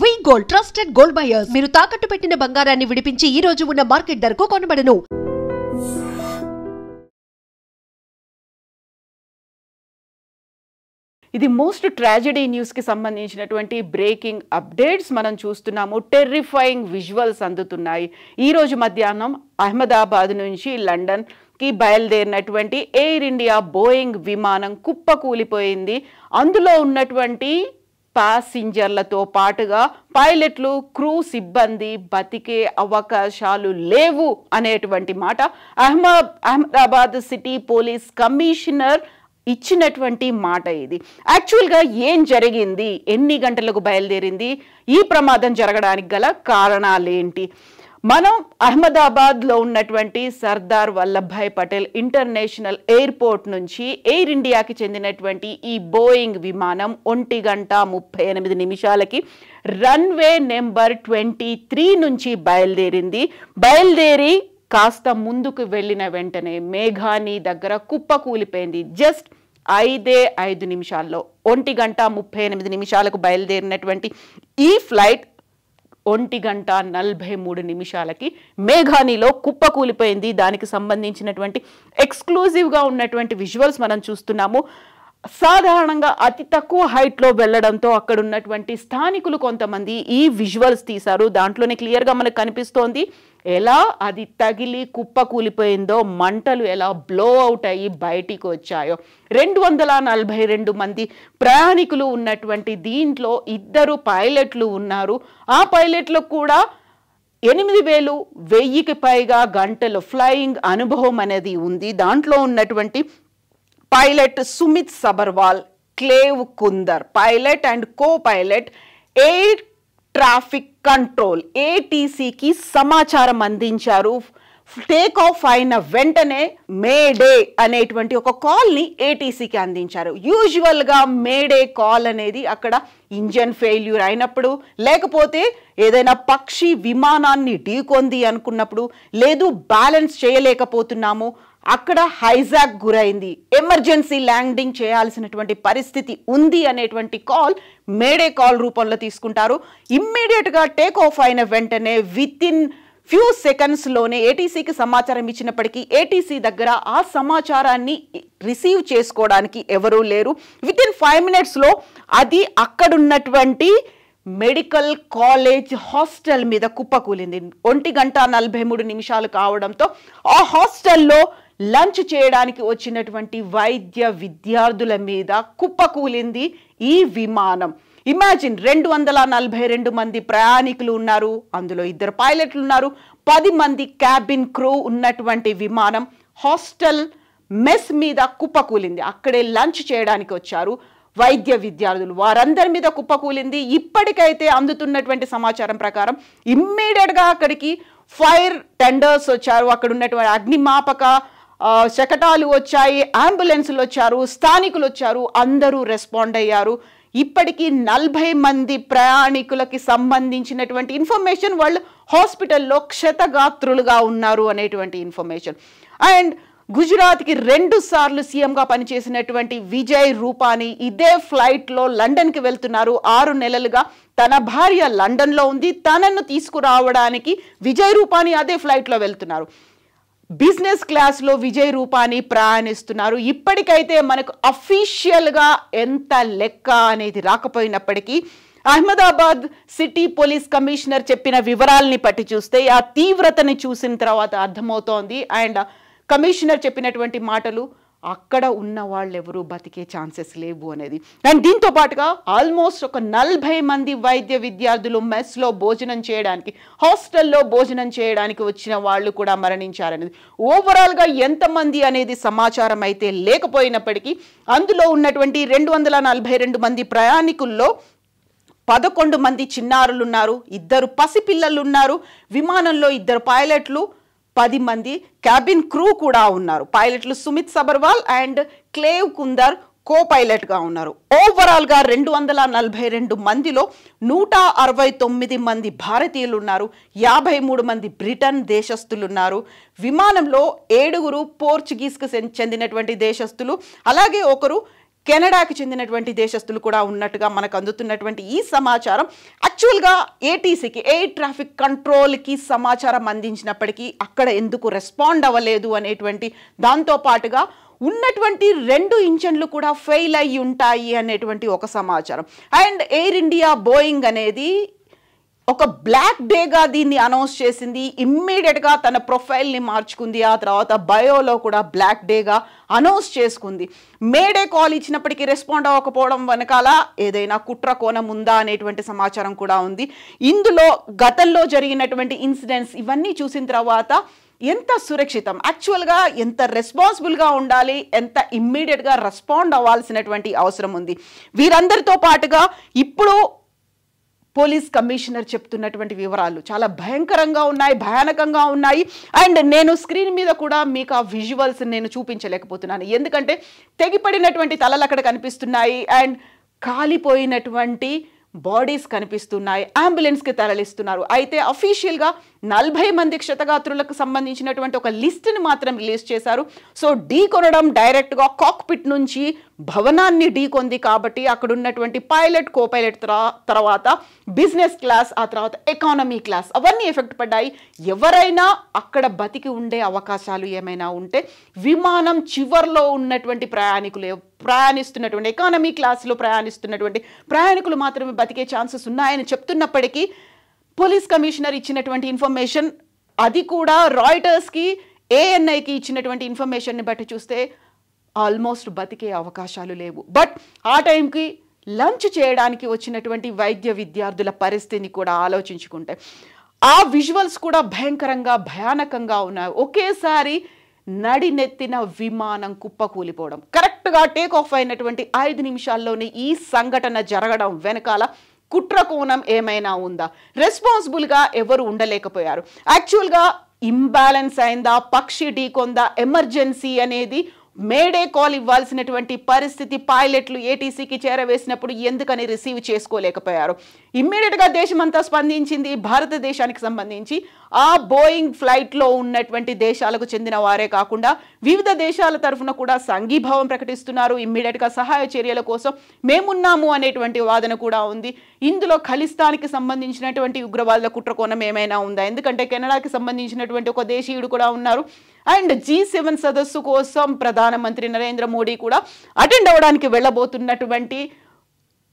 వి gold trusted gold buyers మీరు తాకట్టు పెట్టిన బంగారాన్ని విడిపించి ఈ రోజు ఉన్న మార్కెట్ ధరకు కొనబడను. ఇది మోస్ట్ ట్రాజెడీ న్యూస్ కి సంబంధించినటువంటి బ్రేకింగ్ అప్డేట్స్ మనం చూస్తున్నాము. టెర్రిఫైయింగ్ విజువల్స్ అందుతున్నాయి. ఈ రోజు మధ్యాహ్నం అహ్మదాబాద్ నుంచి లండన్ కి బయలుదేరినటువంటి ఎయిర్ ఇండియా బోయింగ్ విమానం కుప్పకూలిపోయింది. అందులో ఉన్నటువంటి ప్యాసింజర్లతో పాటుగా పైలట్లు, క్రూ సిబ్బంది బతికే అవకాశాలు లేవు అనేటువంటి మాట అహ్మదాబాద్ సిటీ పోలీస్ కమిషనర్ ఇచ్చినటువంటి మాట ఇది. యాక్చువల్గా ఏం జరిగింది, ఎన్ని గంటలకు బయలుదేరింది, ఈ ప్రమాదం జరగడానికి గల కారణాలేంటి? మనం అహ్మదాబాద్లో ఉన్నటువంటి సర్దార్ వల్లభాయ్ పటేల్ ఇంటర్నేషనల్ ఎయిర్పోర్ట్ నుంచి ఎయిర్ ఇండియాకి చెందినటువంటి ఈ బోయింగ్ విమానం 1:38 రన్వే నెంబర్ 23 నుంచి బయలుదేరి కాస్త ముందుకు వెళ్ళిన వెంటనే మేఘాని దగ్గర కుప్పకూలిపోయింది. జస్ట్ 5 నిమిషాల్లో 1:38 బయలుదేరినటువంటి ఈ ఫ్లైట్ 1:43 మేఘానిలో కుప్పకూలిపోయింది. దానికి సంబంధించినటువంటి ఎక్స్క్లూజివ్గా ఉన్నటువంటి విజువల్స్ మనం చూస్తున్నాము. సాధారణంగా అతి తక్కువ హైట్లో వెళ్ళడంతో అక్కడ ఉన్నటువంటి స్థానికులు కొంతమంది ఈ విజువల్స్ తీశారు. దాంట్లోనే క్లియర్గా మనకు కనిపిస్తోంది ఎలా అది తగిలి కుప్పకూలిపోయిందో, మంటలు ఎలా బ్లో అవుట్ అయ్యి బయటికి వచ్చాయో. 242 మంది ప్రయాణికులు ఉన్నటువంటి దీంట్లో 2 పైలట్లు ఉన్నారు. ఆ పైలట్లకు కూడా 8,1000కి పైగా గంటలు ఫ్లయింగ్ అనుభవం అనేది ఉంది. దాంట్లో ఉన్నటువంటి pilot Sumeet Sabharwal, Clive Kunder, pilot and co pilot air traffic control ఏటీసీకి సమాచారం అందించారు. టేక్ ఆఫ్ అయిన వెంటనే మేడే అనేటువంటి ఒక కాల్ని ఏటీసీకి అందించారు. యూజువల్గా మేడే కాల్ అనేది అక్కడ ఇంజన్ ఫెయిల్యూర్ అయినప్పుడు, లేకపోతే ఏదైనా పక్షి విమానాన్ని ఢీకొంది అనుకున్నప్పుడు, లేదు బ్యాలెన్స్ చేయలేకపోతున్నాము, అక్కడ హైజాక్ గురైంది, ఎమర్జెన్సీ ల్యాండింగ్ చేయాల్సినటువంటి పరిస్థితి ఉంది అనేటువంటి కాల్ మేడే కాల్ రూపంలో తీసుకుంటారు. ఇమ్మీడియట్గా టేక్ ఆఫ్ అయిన వెంటనే వితిన్ ఫ్యూ సెకండ్స్లోనే ఏటీసీకి సమాచారం ఇచ్చినప్పటికీ ఏటీసీ దగ్గర ఆ సమాచారాన్ని రిసీవ్ చేసుకోవడానికి ఎవరూ లేరు. వితిన్ 5 minutesలో అది అక్కడున్నటువంటి మెడికల్ కాలేజ్ హాస్టల్ మీద కుప్పకూలింది. 1:43 కావడంతో ఆ హాస్టల్లో లంచ్ చేయడానికి వచ్చినటువంటి వైద్య విద్యార్థుల మీద కుప్పకూలింది ఈ విమానం. ఇమాజిన్ 242 మంది ప్రయాణికులు ఉన్నారు, అందులో 2 పైలట్లు ఉన్నారు, 10 మంది క్యాబిన్ క్రూ ఉన్నటువంటి విమానం హాస్టల్ మెస్ మీద కుప్పకూలింది. అక్కడే లంచ్ చేయడానికి వచ్చారు వైద్య విద్యార్థులు, వారందరి మీద కుప్పకూలింది. ఇప్పటికైతే అందుతున్నటువంటి సమాచారం ప్రకారం ఇమ్మీడియట్గా అక్కడికి ఫైర్ టెండర్స్ వచ్చారు, అక్కడ ఉన్నటువంటి అగ్నిమాపక శకటాలు వచ్చాయి, అంబులెన్సులు వచ్చారు, స్థానికులు వచ్చారు, అందరూ రెస్పాండ్ అయ్యారు. ఇప్పటికీ 40 మంది ప్రయాణికులకి సంబంధించినటువంటి ఇన్ఫర్మేషన్, వాళ్ళు హాస్పిటల్లో క్షతగాత్రులుగా ఉన్నారు అనేటువంటి ఇన్ఫర్మేషన్. అండ్ గుజరాత్కి 2 సార్లు సీఎంగా పనిచేసినటువంటి విజయ్ రూపానీ ఇదే ఫ్లైట్లో లండన్కి వెళ్తున్నారు. 6 నెలలుగా తన భార్య లండన్లో ఉంది, తనను తీసుకురావడానికి విజయ్ రూపానీ అదే ఫ్లైట్లో వెళ్తున్నారు. బిజినెస్ క్లాస్లో విజయ్ రూపానీ ప్రయాణిస్తున్నారు. ఇప్పటికైతే మనకు అఫీషియల్గా ఎంత లెక్క అనేది రాకపోయినప్పటికీ అహ్మదాబాద్ సిటీ పోలీస్ కమిషనర్ చెప్పిన వివరాలని పట్టి చూస్తే ఆ తీవ్రతని చూసిన తర్వాత అర్థమవుతోంది. అండ్ కమిషనర్ చెప్పినటువంటి మాటలు, అక్కడ ఉన్న వాళ్ళు ఎవరు బతికే ఛాన్సెస్ లేవు అనేది. అండ్ దీంతో పాటుగా ఆల్మోస్ట్ ఒక 40 మంది వైద్య విద్యార్థులు మెస్లో భోజనం చేయడానికి, హాస్టల్లో భోజనం చేయడానికి వచ్చిన వాళ్ళు కూడా మరణించారనేది. ఓవరాల్గా ఎంతమంది అనేది సమాచారం అయితే లేకపోయినప్పటికీ అందులో ఉన్నటువంటి 242 మంది ప్రయాణికుల్లో 11 మంది చిన్నారులు ఉన్నారు, 2 పసిపిల్లలు ఉన్నారు, విమానంలో 2 పైలట్లు, 10 మంది క్యాబిన్ క్రూ కూడా ఉన్నారు. పైలట్లు సుమిత్ సబర్వాల్ అండ్ క్లేవ్ కుందర్ కో పైలట్గా ఉన్నారు. ఓవరాల్గా 242 మందిలో 169 మంది భారతీయులు ఉన్నారు, 53 మంది బ్రిటన్ దేశస్తులు ఉన్నారు. విమానంలో 7 పోర్చుగీస్కు చెందినటువంటి దేశస్తులు, అలాగే ఒకరు కెనడాకి చెందినటువంటి దేశస్తులు కూడా ఉన్నట్టుగా మనకు అందుతున్నటువంటి ఈ సమాచారం యాక్చువల్గా ఏటీసీకి ఎయిర్ ట్రాఫిక్ కంట్రోల్కి సమాచారం అందించినప్పటికీ అక్కడ ఎందుకు రెస్పాండ్ అవ్వలేదు అనేటువంటి దాంతో పాటుగా ఉన్నటువంటి 2 ఇంజన్లు కూడా ఫెయిల్ అయ్యి ఉంటాయి అనేటువంటి ఒక సమాచారం. అండ్ ఎయిర్ ఇండియా బోయింగ్ అనేది ఒక బ్లాక్ డేగా దీన్ని అనౌన్స్ చేసింది. ఇమ్మీడియట్గా తన ప్రొఫైల్ని మార్చుకుంది. ఆ తర్వాత బయోలో కూడా బ్లాక్ డేగా అనౌన్స్ చేసుకుంది. మేడే కాల్ ఇచ్చినప్పటికీ రెస్పాండ్ అవ్వకపోవడం వెనకాల ఏదైనా కుట్ర కోణం ఉందా అనేటువంటి సమాచారం కూడా ఉంది. ఇందులో గతంలో జరిగినటువంటి ఇన్సిడెంట్స్ ఇవన్నీ చూసిన తర్వాత ఎంత సురక్షితం, యాక్చువల్గా ఎంత రెస్పాన్సిబుల్గా ఉండాలి, ఎంత ఇమ్మీడియట్గా రెస్పాండ్ అవ్వాల్సినటువంటి అవసరం ఉంది. వీరందరితో పాటుగా ఇప్పుడు పోలీస్ కమిషనర్ చెప్తున్నటువంటి వివరాలు చాలా భయంకరంగా ఉన్నాయి, భయానకంగా ఉన్నాయి. అండ్ నేను స్క్రీన్ మీద కూడా మీకు ఆ విజువల్స్ నేను చూపించలేకపోతున్నాను, ఎందుకంటే తెగిపడినటువంటి తలలు అక్కడ కనిపిస్తున్నాయి అండ్ కాలిపోయినటువంటి బాడీస్ కనిపిస్తున్నాయి. అంబులెన్స్కి తరలిస్తున్నారు. అయితే అఫీషియల్గా 40 మంది క్షతగాత్రులకు సంబంధించినటువంటి ఒక లిస్ట్ని మాత్రం రిలీజ్ చేశారు. సో ఢీకొనడం డైరెక్ట్గా కాక్పిట్ నుంచి భవనాన్ని ఢీకొంది కాబట్టి అక్కడ ఉన్నటువంటి పైలట్, కో పైలట్ తర్వాత బిజినెస్ క్లాస్, ఆ తర్వాత ఎకానమీ క్లాస్ అవన్నీ ఎఫెక్ట్ పడ్డాయి. ఎవరైనా అక్కడ బతికి ఉండే అవకాశాలు ఏమైనా ఉంటే విమానం చివర్లో ఉన్నటువంటి ప్రయాణిస్తున్నటువంటి ఎకానమీ క్లాస్లో ప్రయాణిస్తున్నటువంటి ప్రయాణికులు మాత్రమే బతికే ఛాన్సెస్ ఉన్నాయని చెప్తున్నప్పటికీ పోలీస్ కమిషనర్ ఇచ్చినటువంటి ఇన్ఫర్మేషన్, అది కూడా రాయిటర్స్కి, ఏఎన్ఐకి ఇచ్చినటువంటి ఇన్ఫర్మేషన్ని బట్టి చూస్తే ఆల్మోస్ట్ బతికే అవకాశాలు లేవు. బట్ ఆ టైంకి లంచ్ చేయడానికి వచ్చినటువంటి వైద్య విద్యార్థుల పరిస్థితిని కూడా ఆలోచించుకుంటే ఆ విజువల్స్ కూడా భయంకరంగా భయానకంగా ఉన్నాయి. ఒకేసారి నడినెత్తిన విమానం కుప్పకూలిపోవడం, కరెక్ట్గా టేక్ ఆఫ్ అయినటువంటి 5 నిమిషాల్లోనే ఈ సంఘటన జరగడం వెనకాల కుట్ర కోణం ఏమైనా ఉందా? రెస్పాన్సిబుల్గా ఎవరు ఉండలేకపోయారు? యాక్చువల్గా ఇంబ్యాలెన్స్ అయిందా, పక్షి ఢీకొందా, ఎమర్జెన్సీ అనేది మేడే కాల్ ఇవ్వాల్సినటువంటి పరిస్థితి పైలట్లు ఏటీసీకి చేరవేసినప్పుడు ఎందుకని రిసీవ్ చేసుకోలేకపోయారు? ఇమ్మీడియట్గా దేశమంతా స్పందించింది. భారతదేశానికి సంబంధించి ఆ బోయింగ్ ఫ్లైట్లో ఉన్నటువంటి దేశాలకు చెందిన వారే కాకుండా వివిధ దేశాల తరఫున కూడా సంఘీభావం ప్రకటిస్తున్నారు. ఇమ్మీడియట్గా సహాయ చర్యల కోసం మేమున్నాము అనేటువంటి వాదన కూడా ఉంది. ఇందులో ఖలిస్తాన్కి సంబంధించినటువంటి ఉగ్రవాదుల కుట్రకోణం ఏమైనా ఉందా? ఎందుకంటే కెనడాకి సంబంధించినటువంటి ఒక దేశీయుడు కూడా ఉన్నారు. అండ్ G7 సదస్సు కోసం ప్రధానమంత్రి నరేంద్ర మోడీ కూడా అటెండ్ అవ్వడానికి వెళ్ళబోతున్నటువంటి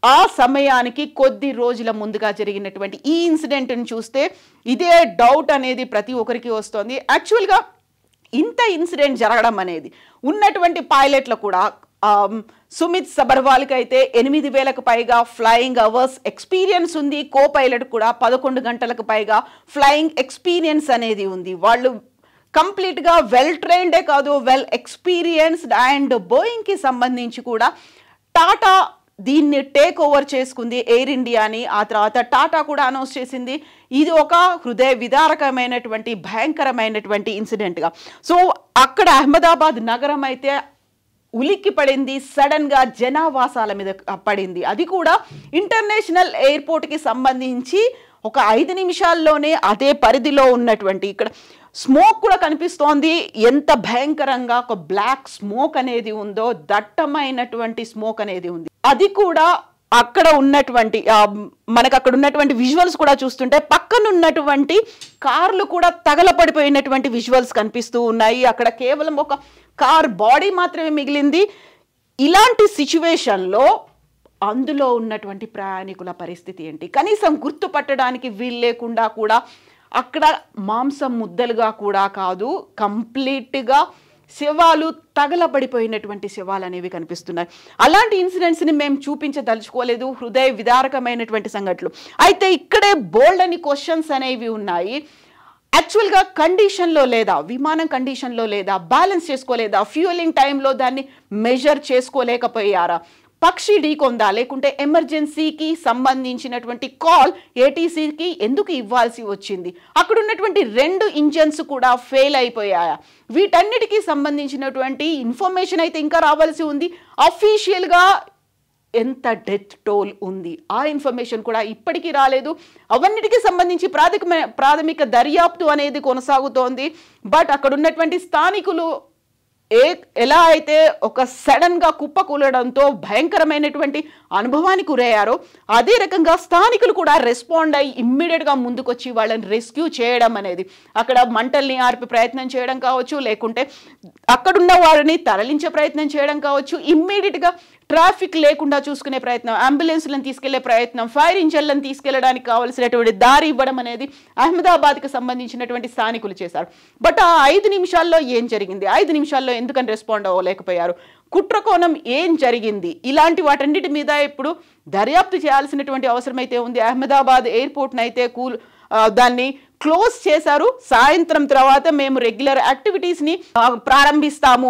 ఆ సమయానికి కొద్ది రోజుల ముందుగా జరిగినటువంటి ఈ ఇన్సిడెంట్ని చూస్తే ఇదే డౌట్ అనేది ప్రతి ఒక్కరికి వస్తుంది. యాక్చువల్గా ఇంత ఇన్సిడెంట్ జరగడం అనేది ఉన్నటువంటి పైలట్లు కూడా సుమిత్ సబర్వాల్కి అయితే 8,000కు పైగా ఫ్లయింగ్ అవర్స్ ఎక్స్పీరియన్స్ ఉంది. కో పైలట్ కూడా 11 గంటలకు పైగా ఫ్లయింగ్ ఎక్స్పీరియన్స్ అనేది ఉంది. వాళ్ళు కంప్లీట్గా వెల్ ట్రైన్డే కాదు, వెల్ ఎక్స్పీరియన్స్డ్. అండ్ బోయింగ్కి సంబంధించి కూడా టాటా దీన్ని టేక్ ఓవర్ చేసుకుంది ఎయిర్ ఇండియాని. ఆ తర్వాత టాటా కూడా అనౌన్స్ చేసింది ఇది ఒక హృదయ విదారకమైనటువంటి భయంకరమైనటువంటి ఇన్సిడెంట్గా. సో అక్కడ అహ్మదాబాద్ నగరం అయితే ఉలిక్కి పడింది, సడన్గా జనావాసాల మీద పడింది. అది కూడా ఇంటర్నేషనల్ ఎయిర్పోర్ట్కి సంబంధించి ఒక 5 నిమిషాల్లోనే అదే పరిధిలో ఉన్నటువంటి ఇక్కడ స్మోక్ కూడా కనిపిస్తోంది. ఎంత భయంకరంగా ఒక బ్లాక్ స్మోక్ అనేది ఉందో, దట్టమైనటువంటి స్మోక్ అనేది ఉంది. అది కూడా అక్కడ ఉన్నటువంటి మనకు అక్కడ ఉన్నటువంటి విజువల్స్ కూడా చూస్తుంటే పక్కన ఉన్నటువంటి కార్లు కూడా తగలపడిపోయినటువంటి విజువల్స్ కనిపిస్తూ ఉన్నాయి. అక్కడ కేవలం ఒక కార్ బాడీ మాత్రమే మిగిలింది. ఇలాంటి సిచ్యువేషన్లో అందులో ఉన్నటువంటి ప్రయాణికుల పరిస్థితి ఏంటి? కనీసం గుర్తుపట్టడానికి వీలు లేకుండా కూడా అక్కడ మాంసం ముద్దలుగా కూడా కాదు, కంప్లీట్గా శవాలు తగలబడిపోయినటువంటి శవాలు అనేవి కనిపిస్తున్నాయి. అలాంటి ఇన్సిడెంట్స్ని మేము చూపించదలుచుకోలేదు, హృదయ విదారకమైనటువంటి సంఘటనలు. అయితే ఇక్కడే బోల్డ్ అని క్వశ్చన్స్ అనేవి ఉన్నాయి. యాక్చువల్గా కండిషన్లో లేదా, విమానం కండిషన్లో లేదా, బ్యాలెన్స్ చేసుకోలేదా, ఫ్యూయలింగ్ టైంలో దాన్ని మెజర్ చేసుకోలేకపోయారా, పక్షి ఢీకొందా, లేకుంటే ఎమర్జెన్సీకి సంబంధించినటువంటి కాల్ ఏటీసీకి ఎందుకు ఇవ్వాల్సి వచ్చింది, అక్కడ ఉన్నటువంటి 2 ఇంజన్స్ కూడా ఫెయిల్ అయిపోయాయా, వీటన్నిటికీ సంబంధించినటువంటి ఇన్ఫర్మేషన్ అయితే ఇంకా రావాల్సి ఉంది. అఫీషియల్గా ఎంత డెత్ టోల్ ఉంది ఆ ఇన్ఫర్మేషన్ కూడా ఇప్పటికీ రాలేదు. అవన్నిటికీ సంబంధించి ప్రాథమిక దర్యాప్తు అనేది కొనసాగుతోంది. బట్ అక్కడ ఉన్నటువంటి స్థానికులు ఎలా అయితే ఒక సడన్ గా కుప్పకూలడంతో భయంకరమైనటువంటి అనుభవానికి గురయ్యారో అదే రకంగా స్థానికులు కూడా రెస్పాండ్ అయ్యి ఇమ్మీడియట్ గా ముందుకొచ్చి వాళ్ళని రెస్క్యూ చేయడం అనేది, అక్కడ మంటల్ని ఆర్పే ప్రయత్నం చేయడం కావచ్చు, లేకుంటే అక్కడున్న వారిని తరలించే ప్రయత్నం చేయడం కావచ్చు, ఇమ్మీడియట్ గా ట్రాఫిక్ లేకుండా చూసుకునే ప్రయత్నం, అంబులెన్స్లను తీసుకెళ్లే ప్రయత్నం, ఫైర్ ఇంజన్లను తీసుకెళ్లడానికి కావాల్సినటువంటి దారి ఇవ్వడం అనేది అహ్మదాబాద్కి సంబంధించినటువంటి స్థానికులు చేశారు. బట్ ఆ 5 నిమిషాల్లో ఏం జరిగింది, 5 నిమిషాల్లో ఎందుకని రెస్పాండ్ అవ్వలేకపోయారు, కుట్రకోణం ఏం జరిగింది, ఇలాంటి వాటన్నిటి మీద ఇప్పుడు దర్యాప్తు చేయాల్సినటువంటి అవసరం అయితే ఉంది. అహ్మదాబాద్ ఎయిర్పోర్ట్ని అయితే దాన్ని క్లోజ్ చేశారు. సాయంత్రం తర్వాత మేము రెగ్యులర్ యాక్టివిటీస్ని ప్రారంభిస్తాము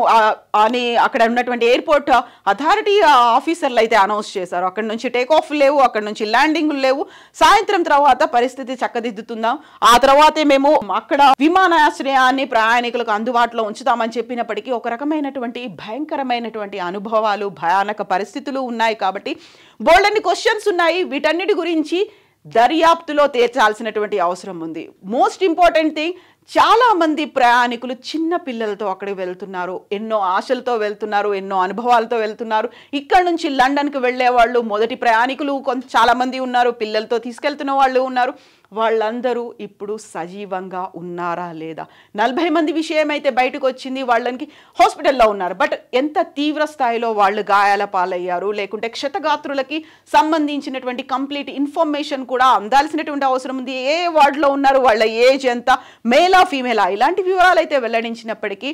అని అక్కడ ఉన్నటువంటి ఎయిర్పోర్ట్ అథారిటీ ఆఫీసర్లు అయితే అనౌన్స్ చేశారు. అక్కడ నుంచి టేక్ ఆఫ్ లేవు, అక్కడ నుంచి ల్యాండింగ్లు లేవు. సాయంత్రం తర్వాత పరిస్థితి చక్కదిద్దుతుందాం, ఆ తర్వాతే మేము అక్కడ విమానాశ్రయాన్ని ప్రయాణికులకు అందుబాటులో ఉంచుతామని చెప్పినప్పటికీ ఒక రకమైనటువంటి భయంకరమైనటువంటి అనుభవాలు, భయానక పరిస్థితులు ఉన్నాయి. కాబట్టి బోల్డన్ని క్వశ్చన్స్ ఉన్నాయి. వీటన్నిటి గురించి దర్యాప్తులో తేల్చాల్సినటువంటి అవసరం ఉంది. మోస్ట్ ఇంపార్టెంట్ థింగ్, చాలా మంది ప్రయాణికులు చిన్న పిల్లలతో అక్కడికి వెళ్తున్నారు, ఎన్నో ఆశలతో వెళ్తున్నారు, ఎన్నో అనుభవాలతో వెళ్తున్నారు. ఇక్కడ నుంచి లండన్కి వెళ్ళే వాళ్ళు మొదటి ప్రయాణికులు చాలా మంది ఉన్నారు, పిల్లలతో తీసుకెళ్తున్న వాళ్ళు ఉన్నారు. వాళ్ళందరూ ఇప్పుడు సజీవంగా ఉన్నారా లేదా, 40 మంది విషయం అయితే బయటకు వచ్చింది, వాళ్ళకి హాస్పిటల్లో ఉన్నారు. బట్ ఎంత తీవ్ర స్థాయిలో వాళ్ళు గాయాల పాలయ్యారు, లేకుంటే క్షతగాత్రులకి సంబంధించినటువంటి కంప్లీట్ ఇన్ఫర్మేషన్ కూడా అందాల్సినటువంటి అవసరం ఉంది. ఏ వార్డులో ఉన్నారు, వాళ్ళ ఏజ్ ఎంత, మేలా ఫీమేలా, ఇలాంటి వివరాలు అయితే వెల్లడించినప్పటికీ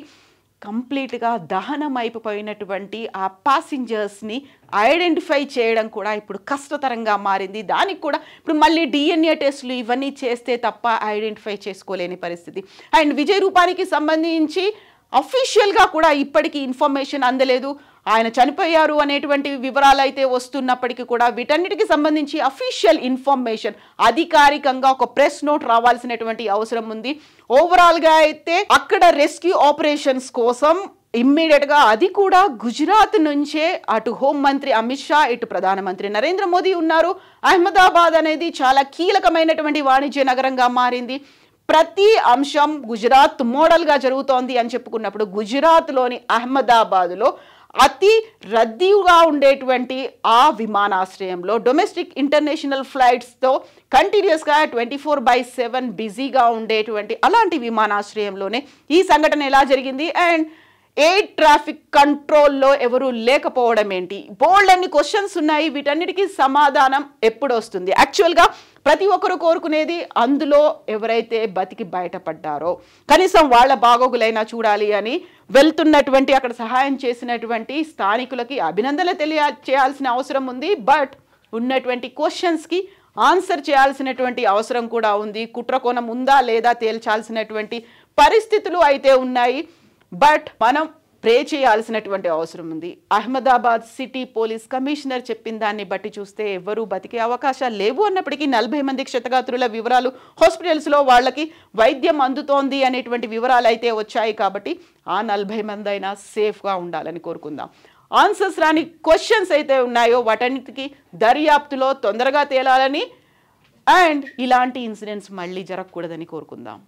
కంప్లీట్గా దహనం అయిపోయినటువంటి ఆ ప్యాసింజర్స్ని ఐడెంటిఫై చేయడం కూడా ఇప్పుడు కష్టతరంగా మారింది. దానికి కూడా ఇప్పుడు మళ్ళీ DNA టెస్టులు ఇవన్నీ చేస్తే తప్ప ఐడెంటిఫై చేసుకోలేని పరిస్థితి. అండ్ విజయ్ రూపానికి సంబంధించి అఫీషియల్గా కూడా ఇప్పటికీ ఇన్ఫర్మేషన్ అందలేదు. ఆయన చనిపోయారు అనేటువంటి వివరాలు అయితే వస్తున్నప్పటికీ కూడా వీటన్నిటికి సంబంధించి అఫీషియల్ ఇన్ఫర్మేషన్ అధికారికంగా ఒక ప్రెస్ నోట్ రావాల్సినటువంటి అవసరం ఉంది. ఓవరాల్గా అయితే అక్కడ రెస్క్యూ ఆపరేషన్స్ కోసం ఇమ్మీడియట్ గా అది కూడా గుజరాత్ నుంచే అటు హోంమంత్రి అమిత్ షా, ఇటు ప్రధానమంత్రి నరేంద్ర మోదీ ఉన్నారు. అహ్మదాబాద్ అనేది చాలా కీలకమైనటువంటి వాణిజ్య నగరంగా మారింది. ప్రతి అంశం గుజరాత్ మోడల్గా జరుగుతోంది అని చెప్పుకున్నప్పుడు గుజరాత్లోని అహ్మదాబాద్లో అతి రద్దీగా ఉండేటువంటి ఆ విమానాశ్రయంలో డొమెస్టిక్ ఇంటర్నేషనల్ ఫ్లైట్స్తో కంటిన్యూస్గా 24/7 బిజీగా ఉండేటువంటి అలాంటి విమానాశ్రయంలోనే ఈ సంఘటన ఎలా జరిగింది అండ్ ఎయిర్ ట్రాఫిక్ కంట్రోల్లో ఎవరు లేకపోవడం ఏంటి, బోల్డ్ అన్ని క్వశ్చన్స్ ఉన్నాయి. వీటన్నిటికీ సమాధానం ఎప్పుడు వస్తుంది? యాక్చువల్గా ప్రతి ఒక్కరు కోరుకునేది అందులో ఎవరైతే బతికి బయటపడ్డారో కనీసం వాళ్ళ బాగోగులైనా చూడాలి అని వెళ్తున్నటువంటి అక్కడ సహాయం చేసినటువంటి స్థానికులకి అభినందనలు తెలియచేయాల్సిన అవసరం ఉంది. బట్ ఉన్నటువంటి క్వశ్చన్స్కి ఆన్సర్ చేయాల్సినటువంటి అవసరం కూడా ఉంది. కుట్రకోణం ఉందా లేదా తేల్చాల్సినటువంటి పరిస్థితులు అయితే ఉన్నాయి. బట్ మనం ప్రే చేయాల్సినటువంటి అవసరం ఉంది. అహ్మదాబాద్ సిటీ పోలీస్ కమిషనర్ చెప్పిన దాన్ని బట్టి చూస్తే ఎవరు బతికే అవకాశాలు లేవు అన్నప్పటికీ 40 మంది క్షతగాత్రుల వివరాలు, హాస్పిటల్స్లో వాళ్ళకి వైద్యం అందుతోంది అనేటువంటి వివరాలు అయితే వచ్చాయి. కాబట్టి ఆ 40 మంది అయినా సేఫ్గా ఉండాలని కోరుకుందాం. ఆన్సర్స్ రాని క్వశ్చన్స్ అయితే ఉన్నాయో వాటన్నిటికీ దర్యాప్తులో తొందరగా తేలాలని అండ్ ఇలాంటి ఇన్సిడెంట్స్ మళ్ళీ జరగకూడదని కోరుకుందాం.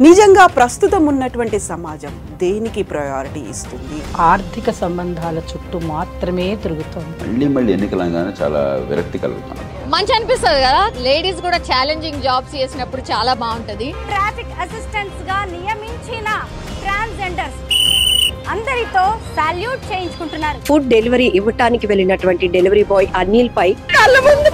నిజంగా ప్రస్తుతం ఉన్నటువంటి సమాజం దేనికి ప్రయారిటీ ఇస్తుంది? ఆర్థిక సంబంధాల చుట్టూ మాత్రమే తిరుగుతుంది. మళ్ళీ ఎన్నికలంగానే చాలా విరక్తి కలుగుతాను. మంచి అనిపిస్తుంది కదా, లేడీస్ కూడా ఛాలెంజింగ్ జాబ్స్ చేసినప్పుడు చాలా బాగుంటది. ట్రాఫిక్ అసిస్టెంట్స్ గా నియమించిన ట్రాన్స్జెండర్స్ అందరితో సాల్యూట్ చేయించుకుంటున్నారు. ఫుడ్ డెలివరీ ఇవ్వటానికి వెళ్ళినటువంటి డెలివరీ బాయ్ అనిల్ పై కళ్ళ ముందు